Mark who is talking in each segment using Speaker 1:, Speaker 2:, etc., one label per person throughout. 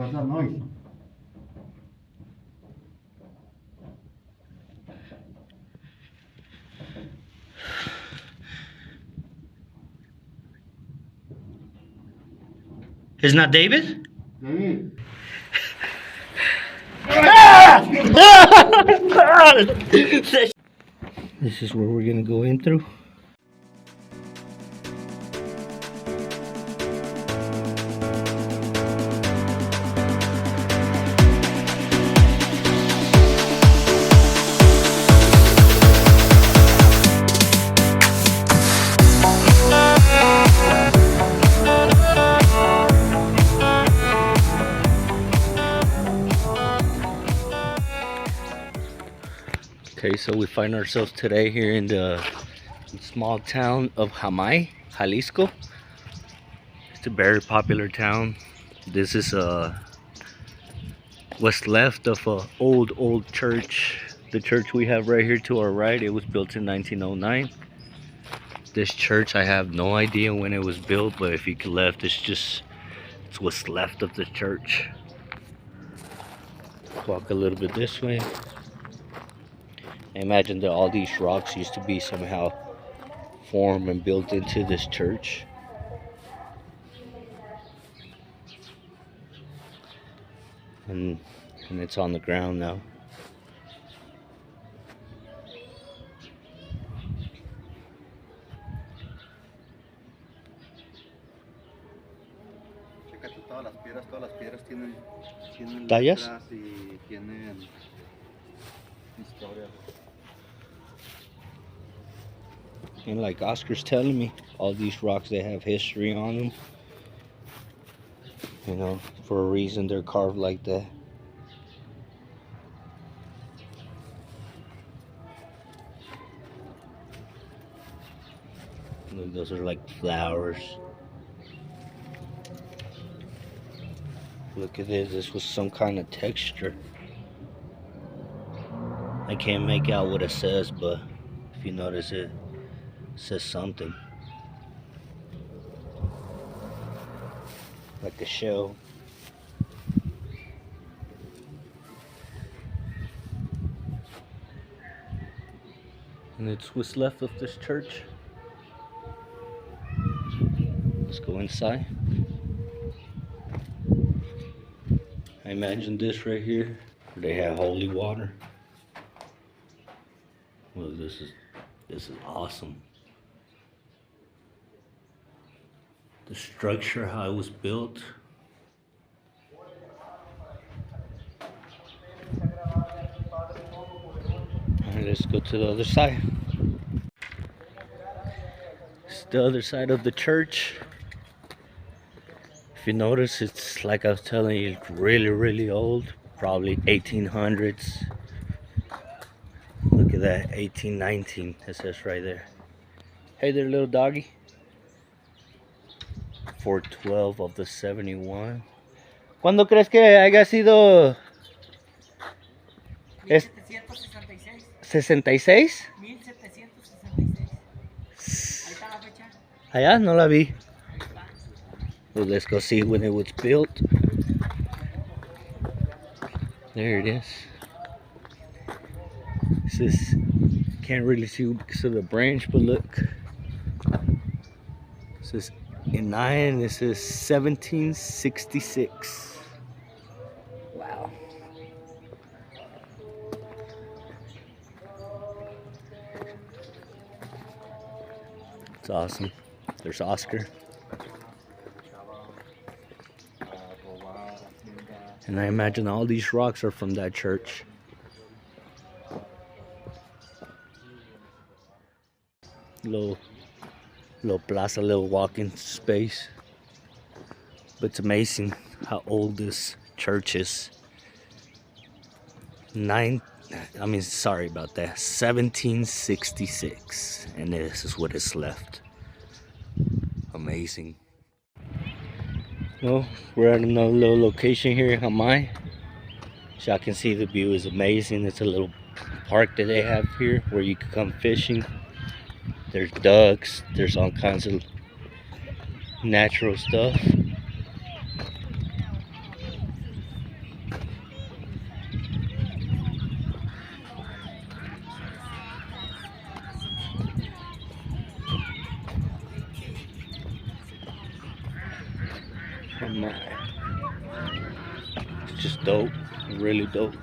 Speaker 1: What's that noise?
Speaker 2: Isn't that David?
Speaker 1: David.
Speaker 2: This is where we're gonna go in through. Okay, so we find ourselves today here in the small town of Jamay, Jalisco. It's a very popular town. This is what's left of a old church. The church we have right here to our right, it was built in 1909. This church, I have no idea when it was built, but if you could left, it's what's left of the church. Walk a little bit this way. I imagine that all these rocks used to be somehow formed and built into this church. And it's on the ground now.
Speaker 1: Chécate todas las piedras tienen
Speaker 2: ¿Tallas?
Speaker 1: letras y tienen historia.
Speaker 2: And like Oscar's telling me, all these rocks, they have history on them. You know, for a reason they're carved like that. Look, those are like flowers. Look at this, this was some kind of texture. I can't make out what it says, but if you notice it says something. Like a shell. And it's what's left of this church. Let's go inside. I imagine this right here, where they have holy water. Well, this is awesome. The structure, how it was built. Alright, let's go to the other side. It's the other side of the church. If you notice, it's like I was telling you, it's really old. Probably 1800s. Look at that, 1819, it says right there. Hey there, little doggy. 412 of the 71. ¿Cuándo crees que haya sido?
Speaker 3: 1766.
Speaker 2: 66?
Speaker 3: 1766. Ahí está la fecha.
Speaker 2: Allá no la vi. Well, let's go see when it was built. There it is. This is, can't really see because of the branch, but look. This is in 9, this is 1766. Wow. It's awesome. There's Oscar. And I imagine all these rocks are from that church. Little plaza, little walking space. But it's amazing how old this church is. Sorry about that. 1766. And this is what is left. Amazing. Well, we're at another little location here in Jamay. So I can see the view is amazing. It's a little park that they have here where you can come fishing. There's ducks, there's all kinds of natural stuff. Oh my. It's just dope. Really dope.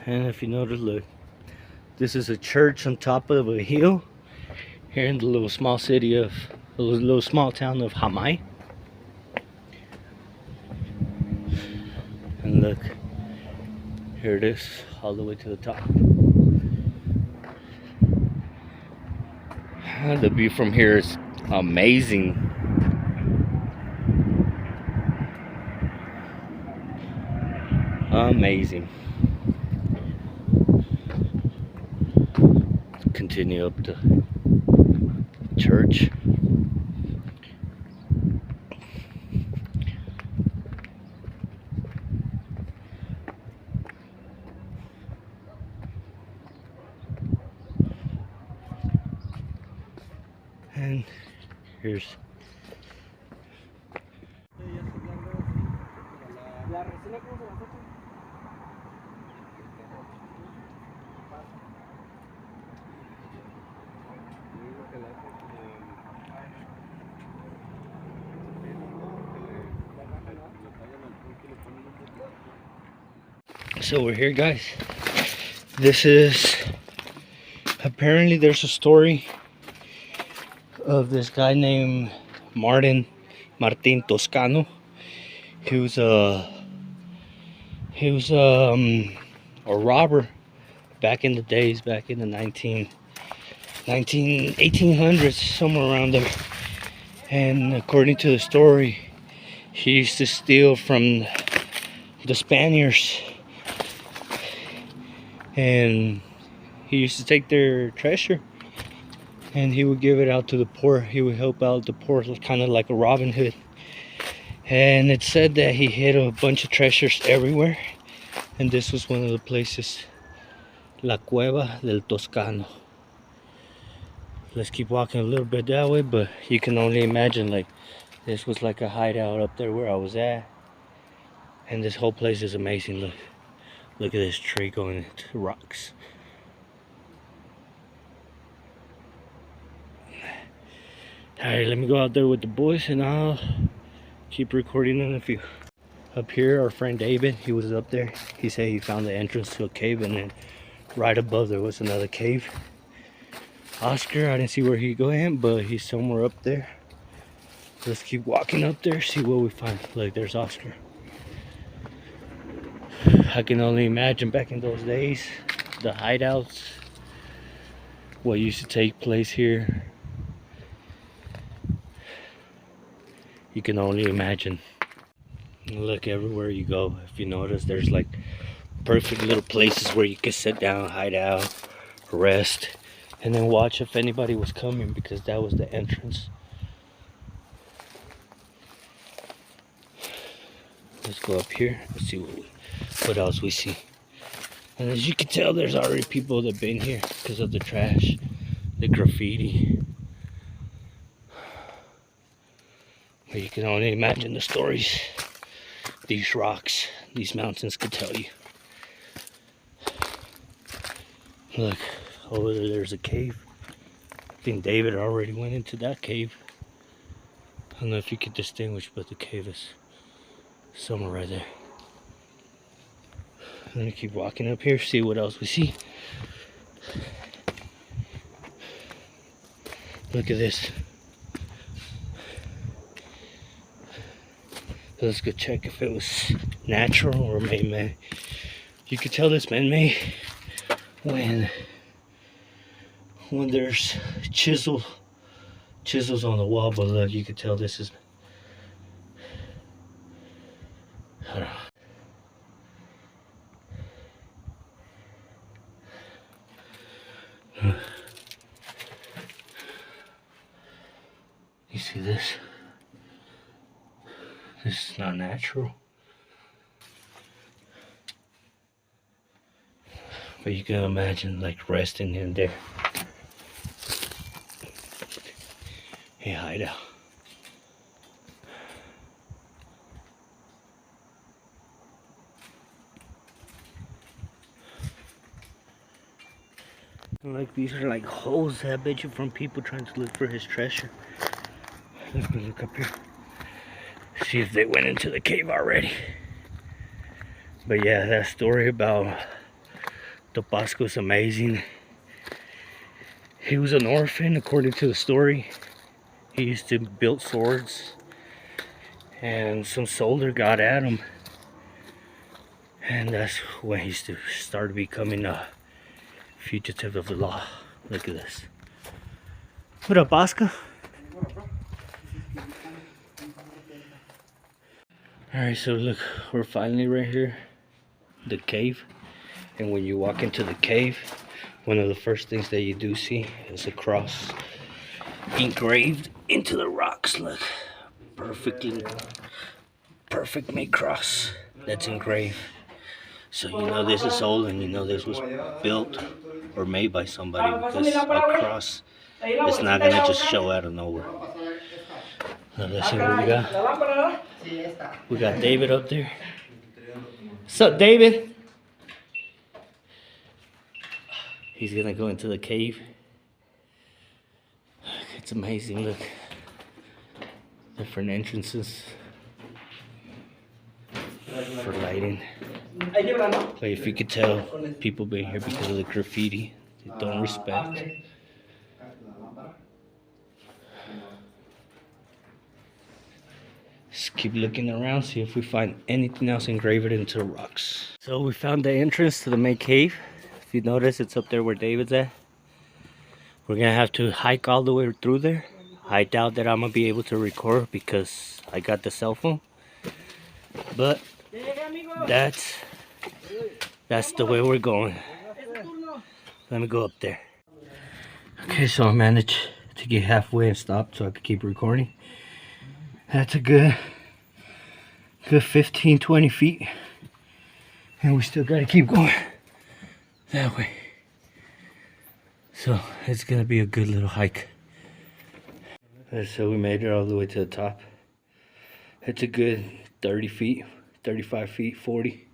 Speaker 2: And if you notice, look, this is a church on top of a hill here in the little small city of the little small town of Jamay. And look, here it is, all the way to the top. The view from here is amazing. Amazing. Continue up to church. And here's so we're here, guys. This is apparently there's a story of this guy named Martin Toscano. He was a a robber back in the days, back in the 1800s, somewhere around there. And according to the story, he used to steal from the Spaniards, and he used to take their treasure and he would give it out to the poor. He would help out the poor, kind of like a Robin Hood. And it said that he hid a bunch of treasures everywhere, and this was one of the places, La Cueva del Toscano. Let's keep walking a little bit that way, but you can only imagine, like, this was like a hideout up there where I was at. And this whole place is amazing. Look at this tree going into rocks. Alright, let me go out there with the boys and I'll keep recording in a few. Up here, our friend David, he was up there. He said he found the entrance to a cave, and then right above there was another cave. Oscar, I didn't see where he went, but he's somewhere up there. Let's keep walking up there, see what we find. Look, there's Oscar. I can only imagine back in those days, the hideouts, what used to take place here. You can only imagine. Look, everywhere you go, if you notice, there's like perfect little places where you can sit down, hide out, rest, and then watch if anybody was coming, because that was the entrance. Let's go up here. Let's see what else we see. And as you can tell, there's already people that have been here because of the trash, the graffiti. But you can only imagine the stories these rocks, these mountains could tell you. Look, over there's a cave. I think David already went into that cave. I don't know if you could distinguish, but the cave is somewhere right there. I'm gonna keep walking up here, see what else we see. Look at this. Let's go check if it was natural or man-made. You could tell this man-made when there's chisels on the wall, but look, you could tell this is, I don't know. You see this? This is not natural. But you can imagine like resting in there. Hey, hideout. Like these are like holes, I bet you, from people trying to look for his treasure. Let's go look up here. See if they went into the cave already. But yeah, that story about Topasco is amazing. He was an orphan, according to the story. He used to build swords, and some soldier got at him, and that's when he started becoming a fugitive of the law. Look at this. What up, Oscar? Alright, so look, we're finally right here, the cave. And when you walk into the cave, one of the first things that you do see is a cross engraved into the rocks. Look, perfect made cross that's engraved. So you know this is old, and you know this was built or made by somebody, because a cross is not gonna just show out of nowhere. Now let's see what we got. We got David up there. What's up, David? He's gonna go into the cave. It's amazing, look. Different entrances for lighting. Like if you could tell, people been here because of the graffiti. They don't respect. Just keep looking around, see if we find anything else engraved into the rocks. So we found the entrance to the main cave. If you notice, it's up there where David's at. We're gonna have to hike all the way through there. I doubt that I'm gonna be able to record because I got the cell phone. But that's the way we're going. Let me go up there. Okay, so I managed to get halfway and stop so I could keep recording. That's a good 15-20 feet, and we still gotta keep going that way. So it's gonna be a good little hike. So we made it all the way to the top. It's a good 30 feet, 35 feet, 40.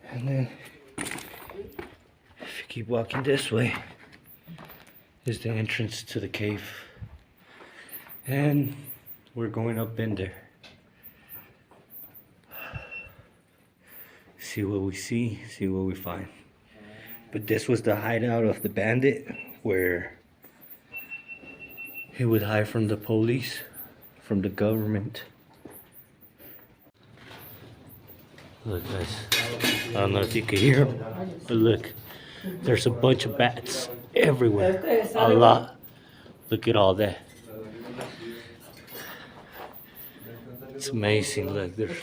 Speaker 2: And then if you keep walking this way is the entrance to the cave. And we're going up in there. See what we see what we find. But this was the hideout of the bandit, where he would hide from the police, from the government. Look guys, I don't know if you can hear them, but look, there's a bunch of bats everywhere, a lot. Look at all that. It's amazing, look, there's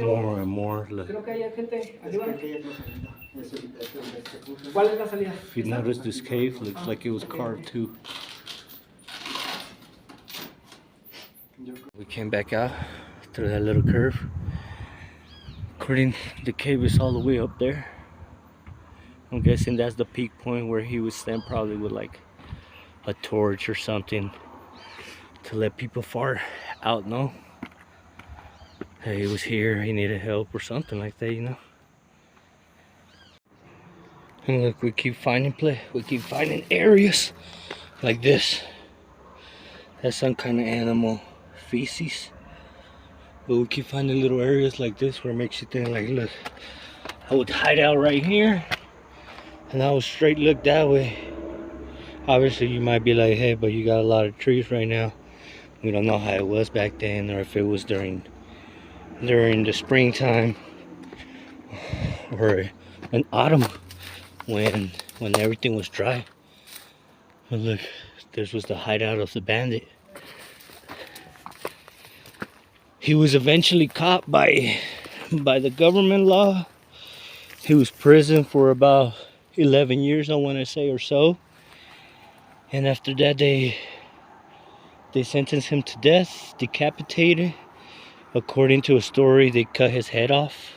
Speaker 2: more and more, look. If you notice, this cave looks like it was carved too. We came back out through that little curve. According, the cave is all the way up there. I'm guessing that's the peak point where he would stand, probably with like a torch or something to let people far out know. Hey, he was here, he needed help or something like that, you know. And look, we keep finding areas like this. That's some kind of animal feces. But we keep finding little areas like this where it makes you think, like, look, I would hide out right here and I would straight look that way. Obviously you might be like, hey, but you got a lot of trees right now. We don't know how it was back then, or if it was during the springtime or an autumn when everything was dry. But look, this was the hideout of the bandit. He was eventually caught by the government law. He was prisoned for about 11 years, I want to say, or so. And after that, they sentenced him to death, decapitated. According to a story, they cut his head off.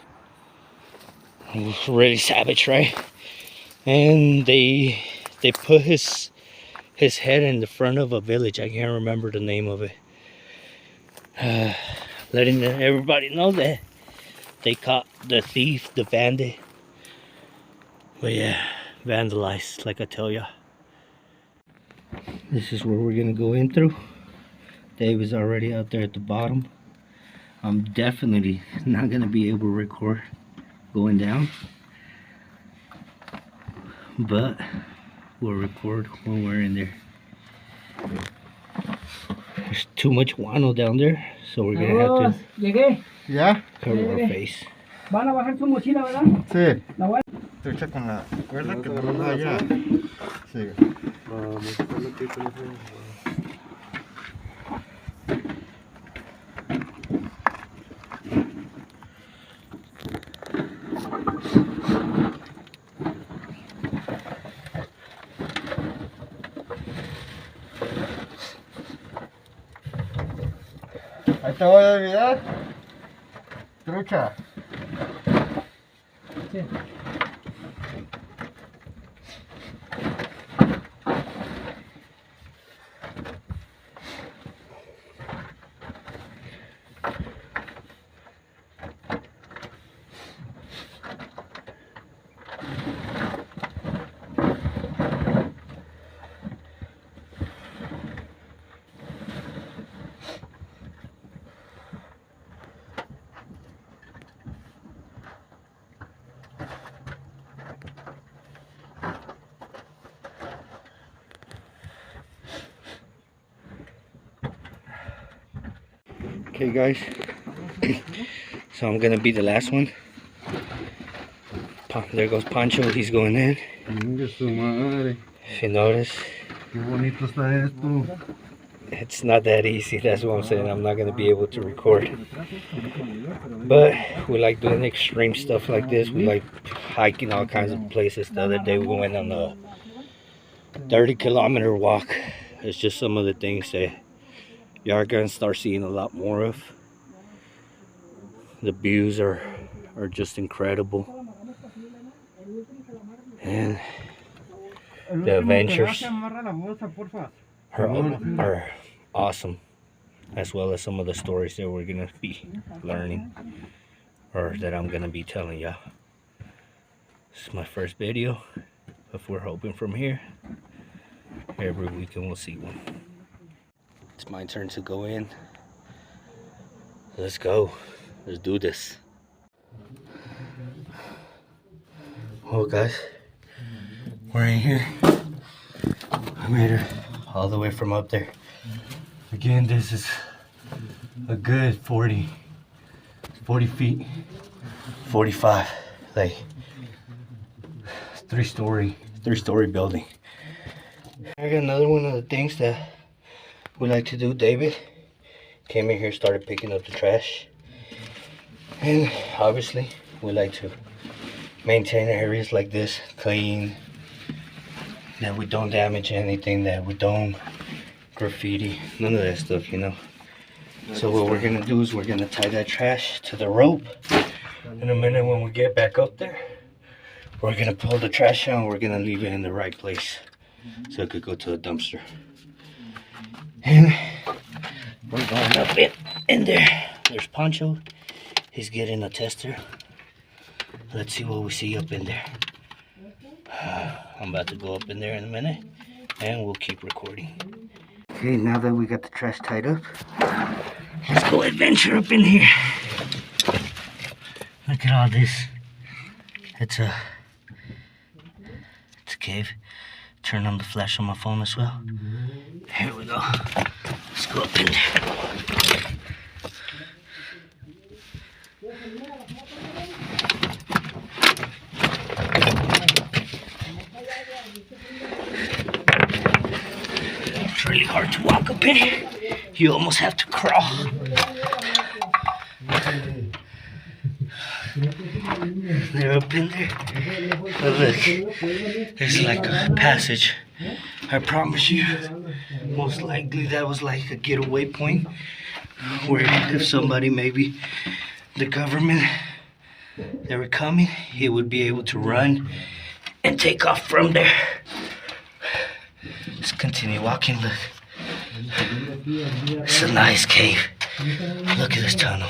Speaker 2: It was really savage, right? And they put his head in the front of a village. I can't remember the name of it. Letting everybody know that they caught the thief, the bandit. But yeah, vandalized, like I tell ya. This is where we're gonna go in through. Dave is already out there at the bottom. I'm definitely not gonna be able to record going down, but we'll record when we're in there. There's too much guano down there, so we're gonna have to
Speaker 3: Llegué.
Speaker 1: ¿Ya?
Speaker 2: cover our face.
Speaker 3: Van a bajar su mochila, ¿verdad?
Speaker 1: Sí.
Speaker 3: La voy
Speaker 1: Estoy con la cuerda que no me da allá. Sí. Ahí te voy a olvidar. Trucha.
Speaker 3: Sí.
Speaker 2: Okay guys, so I'm gonna be the last one. There goes Pancho, he's going in.
Speaker 1: Venga su madre.
Speaker 2: If you notice,
Speaker 1: Qué bonito está esto.
Speaker 2: it's not that easy, that's what I'm saying. I'm not gonna be able to record. But we like doing extreme stuff like this. We like hiking all kinds of places. The other day we went on a 30-kilometer walk. It's just some of the things that you are gonna start seeing a lot more of. The views are just incredible, and the adventures are awesome, as well as some of the stories that we're gonna be learning, or that I'm gonna be telling y'all. This is my first video, if we're hoping from here. Every weekend we'll see one. It's my turn to go in. Let's go. Let's do this. Well guys, we're in here. I made her all the way from up there. Again, this is a good 40 feet, 45, like three-story building. I got another one of the things that we like to do. David came in here, started picking up the trash, and obviously we like to maintain areas like this clean, that we don't damage anything, that we don't graffiti, none of that stuff, you know. So what we're gonna do is we're gonna tie that trash to the rope. In a minute, when we get back up there, we're gonna pull the trash out and we're gonna leave it in the right place so it could go to the dumpster. And we're going up in there. There's Pancho. He's getting a tester. Let's see what we see up in there. I'm about to go up in there in a minute, and we'll keep recording. Okay, now that we got the trash tied up, let's go adventure up in here. Look at all this. It's a cave. Turn on the flash on my phone as well. Here we go. Let's go up in there. It's really hard to walk up in here. You almost have to crawl. They're up in there. But look, there's like a passage. I promise you, most likely that was like a getaway point where if somebody, maybe the government, they were coming, he would be able to run and take off from there. Let's continue walking. Look, it's a nice cave. Look at this tunnel.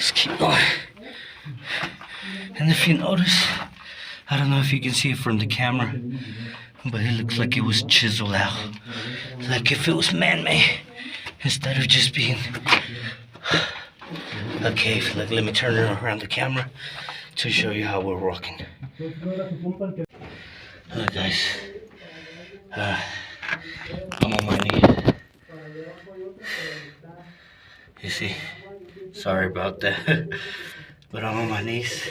Speaker 2: Let's keep going. And if you notice, I don't know if you can see it from the camera, but it looks like it was chiseled out. Like if it was man-made, instead of just being a cave. Like, let me turn it around the camera to show you how we're walking. Look, guys. I'm on my knees. You see? Sorry about that. But I'm on my knees.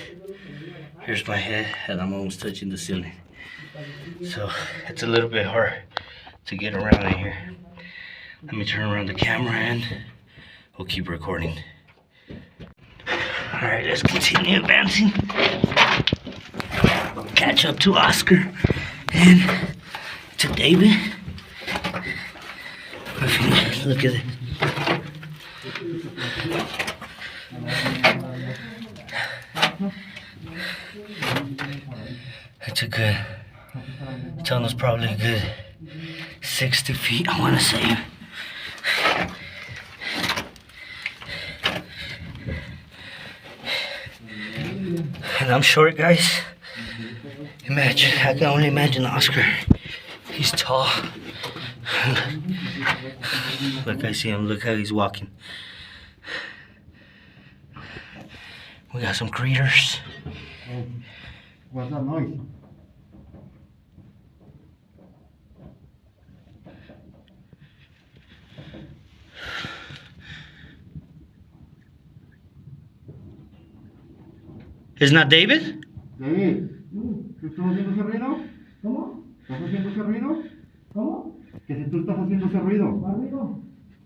Speaker 2: Here's my head, and I'm almost touching the ceiling. So it's a little bit hard to get around in here. Let me turn around the camera and we'll keep recording. Alright, let's continue advancing. Catch up to Oscar and to David. Look at it. It's almost probably a good 60 feet, I want to say. And I'm short, guys. Imagine, I can only imagine Oscar. He's tall. Look, I see him. Look how he's walking. We got some critters.
Speaker 1: What's that noise?
Speaker 2: Isn't that David?
Speaker 1: David, ¿tú estás haciendo ese ruido?
Speaker 3: ¿Cómo?
Speaker 1: ¿Estás haciendo ese ruido?
Speaker 3: ¿Cómo?
Speaker 1: Que si tú estás haciendo ese ruido,
Speaker 3: ¿Cuál ruido?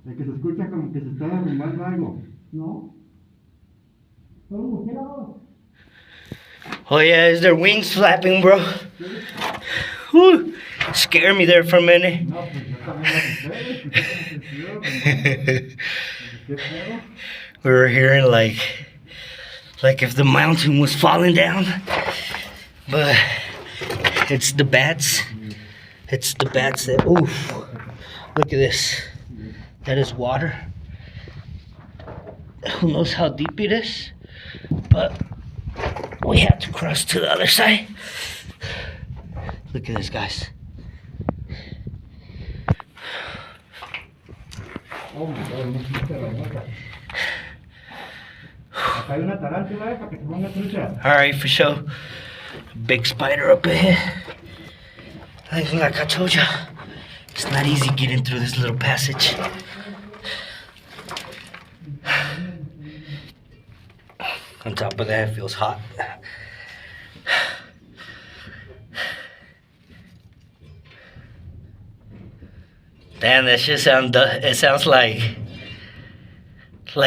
Speaker 1: de que se escucha como que se está derrumbando algo.
Speaker 3: No. ¿Son murciélagos?
Speaker 2: Oh yeah, is their wings flapping, bro? Whew, scared me there for a minute.
Speaker 1: No, pues yo también lo escuché, ¿Qué pedo?
Speaker 2: We were hearing like if the mountain was falling down, but it's the bats. It's the bats that, oof, look at this. That is water. Who knows how deep it is, but we have to cross to the other side. Look at this, guys.
Speaker 1: Oh my God, no existe la nota. Acá hay una tarántula, para que se ponga trucha.
Speaker 2: Alright, for sure. Big spider up ahead. Like I told you, it's not easy getting through this little passage. On top of that, it feels hot. Damn, that shit sounds like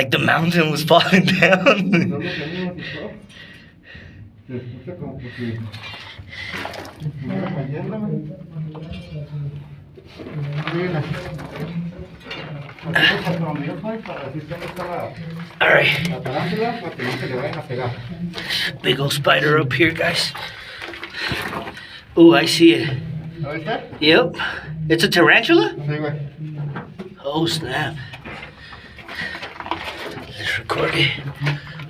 Speaker 2: the mountain was falling down.
Speaker 1: Se escucha como que si estuviera cayendo. Mira. Aquí está donde yo estoy para decir dónde está
Speaker 2: Alright.
Speaker 1: la tarántula para que no se le vayan a pegar.
Speaker 2: Big old spider up here, guys. Ooh, I see it.
Speaker 1: ¿Lo viste?
Speaker 2: Yep. It's a tarantula?
Speaker 1: Sí, güey.
Speaker 2: Oh, snap. Let's record it.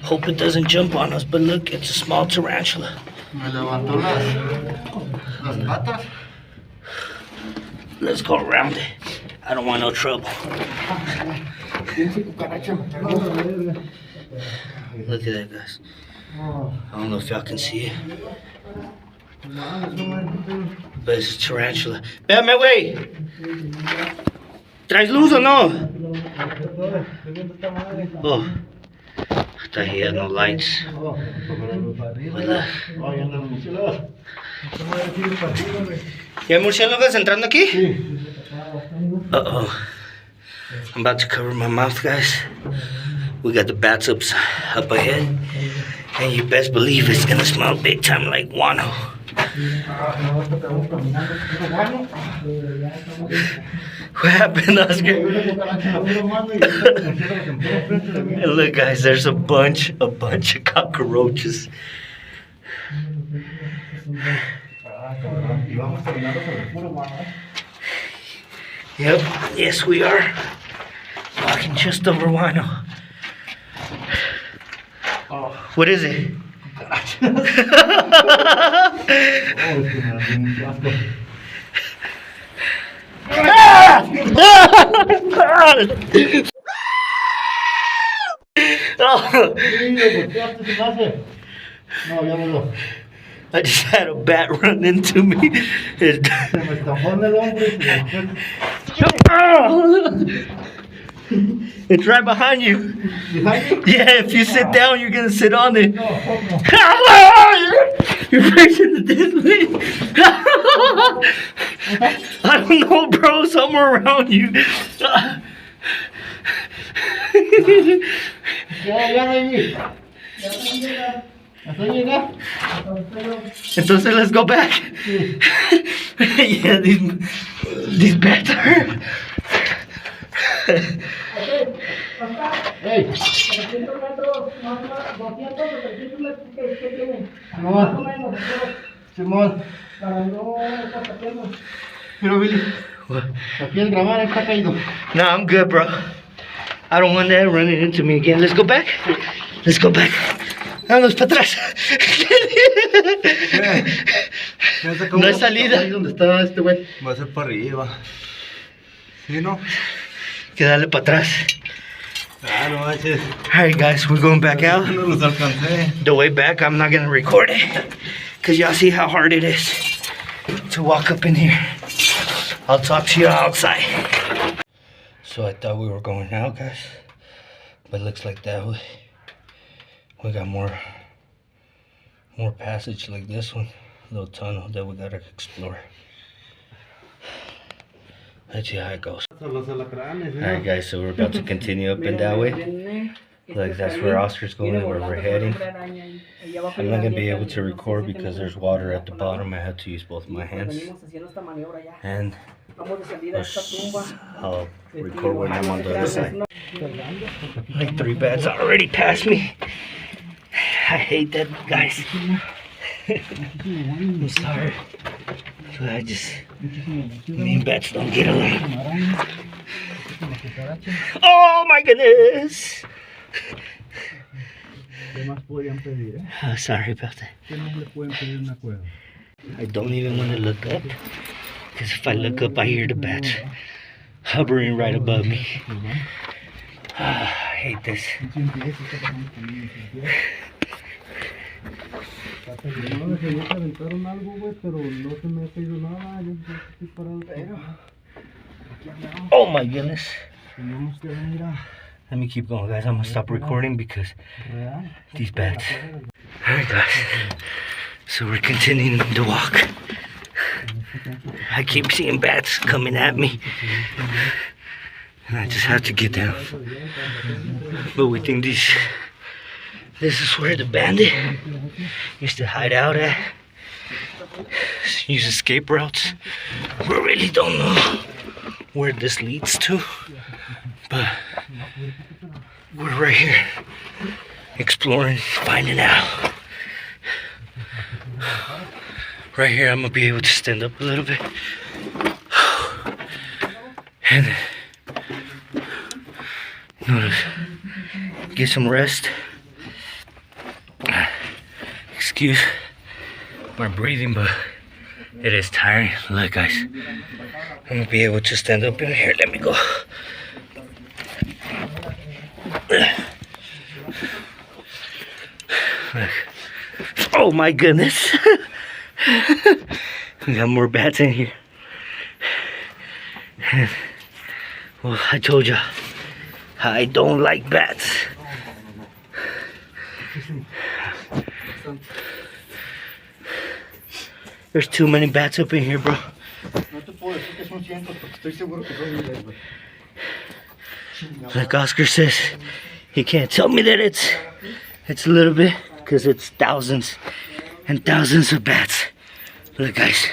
Speaker 2: Hope it doesn't jump on us, but look, it's a small tarantula.
Speaker 1: Me levantó las patas.
Speaker 2: Let's go around it. I don't want no trouble.
Speaker 1: Tiene su cucaracha.
Speaker 2: Look at that, guys. I don't know if y'all can see it, but it's a tarantula. Espérame, güey. ¿Traes luz o no? Oh. I thought he had no lights. Hola. ¿Y hay murciélagos entrando aquí? Uh-oh. I'm about to cover my mouth, guys. We got the bats up ahead. And you best believe it's gonna smell big time like guano. What happened, Oscar? And look, guys, there's a bunch of cockroaches. Yep, yes we are. Walking just over guano. What is it?
Speaker 1: Oh, es que me da bien asco.
Speaker 2: Oh,
Speaker 1: Sí, lo golpeaste, se me hace. No, ya no lo.
Speaker 2: I just had a bat run into me. It-
Speaker 1: Se me estampó en el hombro y se me
Speaker 2: It's right behind you.
Speaker 1: Behind you?
Speaker 2: Yeah, if you sit down, you're gonna sit on it.
Speaker 1: No, fuck no.
Speaker 2: You're facing it this way. I don't know, bro. Somewhere around you.
Speaker 1: Ya me vi. ¿Hasta llega?
Speaker 2: Entonces, let's go back. Yeah, these bats are.
Speaker 1: Hey,
Speaker 3: 300 metros, más o menos, 200 o 300 metros que tienen.
Speaker 1: Simón.
Speaker 3: Más o menos,
Speaker 1: Simón.
Speaker 3: para no estar tiempo.
Speaker 1: Pero Billy,
Speaker 2: What?
Speaker 1: aquí el grabar está caído.
Speaker 2: No, I'm good, bro. I don't want that running into me again. Let's go back. Let's go back. Vamos para atrás. No hay salida.
Speaker 1: Ahí donde está este güey.
Speaker 4: Va a ser para arriba. ¿Sí, no?
Speaker 2: Que darle para atrás.
Speaker 4: Ah, no manches.
Speaker 2: Alright, guys, we're going back out.
Speaker 4: No los alcancé.
Speaker 2: The way back, I'm not gonna record it. Cause y'all see how hard it is to walk up in here. I'll talk to you outside. So I thought we were going out, guys. But it looks like that way. We got more passage like this one. Little tunnel that we gotta explore. Let's see how it goes.
Speaker 1: Los alacranes,
Speaker 2: Alright guys, so we're about to continue up and that way. Like that's where Oscar's going and where we're heading. I'm not gonna be able to record because there's water at the bottom. I had to use both my hands. And I'll record when I'm on the other side. Like 3 bats already passed me. I hate that, guys. I'm sorry. So I just, me and bats don't get along. Oh my goodness!
Speaker 1: ¿Qué más podrían pedir, eh?
Speaker 2: Oh, sorry about that.
Speaker 1: ¿Qué más le pueden pedir una cueva?
Speaker 2: I don't even want to look up. Because if I look up, I hear the bats hovering right above me. I hate this.
Speaker 1: No, se me aventaron algo, güey, pero no se me ha caído nada. Yo estoy parado.
Speaker 2: Oh my goodness.
Speaker 1: Tenemos que venir a...
Speaker 2: Let me keep going, guys. I'm gonna stop recording because these bats. Alright, guys. So we're continuing to walk. I keep seeing bats coming at me. And I just have to get down. But we think this is where the bandit used to hide out at. Use escape routes. We really don't know where this leads to. But we're right here exploring, finding out. Right here, I'm gonna be able to stand up a little bit and get some rest. Excuse my breathing, but it is tiring. Look, guys, I'm gonna be able to stand up in here. Let me go. Oh my goodness. We got more bats in here. Well, I told you, I don't like bats. There's too many bats up in here, bro.
Speaker 1: No te puedo decir que son cientos porque estoy seguro que son miles, güey.
Speaker 2: Like Oscar says, he can't tell me that it's a little bit because it's thousands and thousands of bats. Look, guys.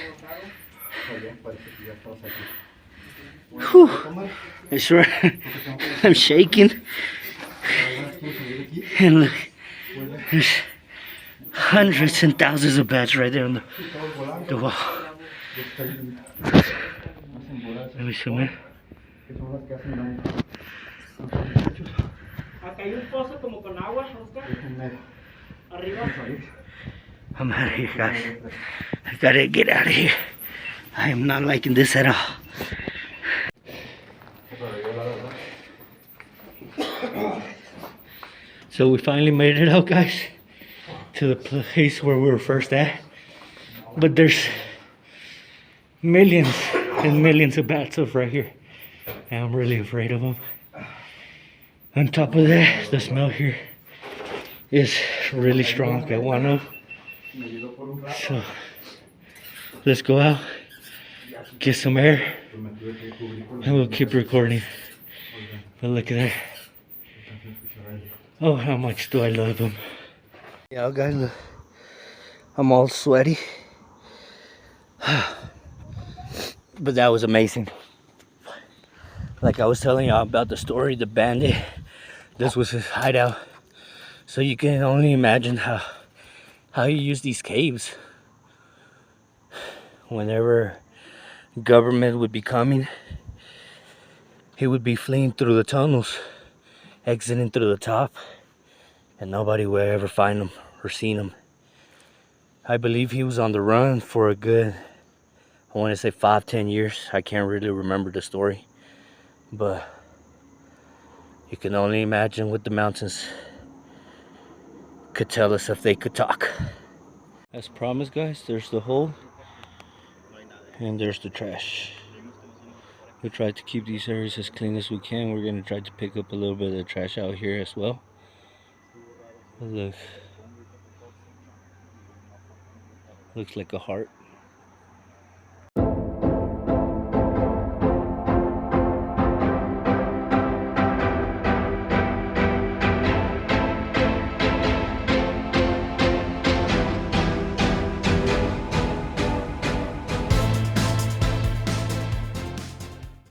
Speaker 2: Whew. I swear, I'm shaking. And look, there's hundreds and thousands of bats right there on the wall. Let me zoom in.
Speaker 3: Acá hay un pozo como con agua, Oscar.
Speaker 2: I'm out of here, guys. I gotta get out of here. I am not liking this at all. So we finally made it out, guys, to the place where we were first at. But there's millions and millions of bats up right here, and I'm really afraid of them. On top of that, the smell here is really strong at 1:0. So let's go out, get some air, and we'll keep recording. But look at that. Oh, how much do I love them. Yeah, guys, look, I'm all sweaty. But that was amazing. Like I was telling y'all about the story, the bandit, this was his hideout. So you can only imagine how he used these caves. Whenever government would be coming, he would be fleeing through the tunnels, exiting through the top, and nobody would ever find him or seen him. I believe he was on the run for a good, I want to say 5-10 years. I can't really remember the story, but you can only imagine what the mountains could tell us if they could talk. As promised, guys, there's the hole and there's the trash. We try to keep these areas as clean as we can. We're going to try to pick up a little bit of the trash out here as well. Look, looks like a heart.